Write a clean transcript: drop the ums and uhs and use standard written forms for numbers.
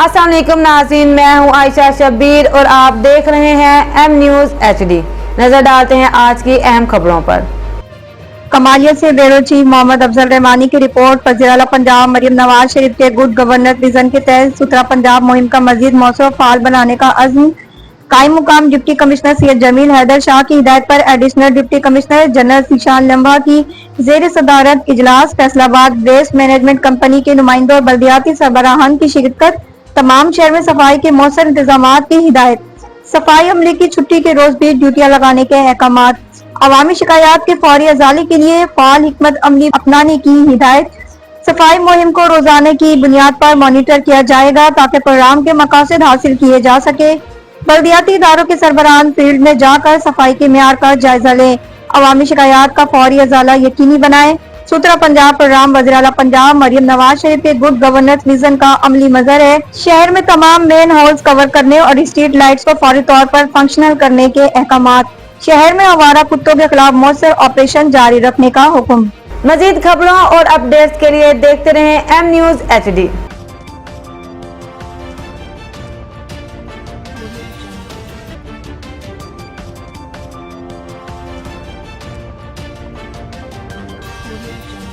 अस्सलाम वालेकुम नाज़रीन, मैं हूं आयशा शब्बीर और आप देख रहे हैं एम न्यूज़ HD। नजर डालते हैं आज की अहम खबरों पर। कमालिया से ब्यूरो चीफ मोहम्मद अफजल रहमानी की रिपोर्ट। वज़ीर-ए-आला पंजाब मरियम नवाज शरीफ के गुड गवर्नेंस विजन के तहत सुथरा पंजाब मुहिम का मजीद मौसर और फाल बनाने का अज़्म। कायम मुकाम डिप्टी कमिश्नर सैयद जमील हैदर शाह की हिदायत पर additional deputy commissioner general Zeeshan लम्हा की ज़ेर सदारत इजलास। फैसलाबाद वेस्ट मैनेजमेंट कंपनी के नुमाइंदों और बल्दियाती सरबराहान की शिरकत। तमाम शहर में सफाई के मौसर इंतजामात की हिदायत। सफाई अमले की छुट्टी के रोज भी ड्यूटियां लगाने के अहकामात। अवामी शिकायत के फौरी अजाली के लिए फाल हिकमत अमली अपनाने की हिदायत। सफाई मुहिम को रोजाना की बुनियाद पर मॉनिटर किया जाएगा ताकि प्रोग्राम के मकासद हासिल किए जा सके। बल्दियाती इदारों के सरबराहान फील्ड में जाकर सफाई के मेयार का जायजा लें। अवामी शिकायत का फौरी अजाला यकीनी बनाएं। सुथरा पंजाब प्रोग्राम वज़ीर-ए-आला पंजाब मरियम नवाज शरीफ के गुड गवर्नेंस विजन का अमली मजर है। शहर में तमाम मेन हॉल्स कवर करने और स्ट्रीट लाइट्स को फौरी तौर पर फंक्शनल करने के अहकामात। शहर में आवारा कुत्तों के खिलाफ मौसर ऑपरेशन जारी रखने का हुक्म। मजीद खबरों और अपडेट्स के लिए देखते रहें M news HD। Audio Jungle.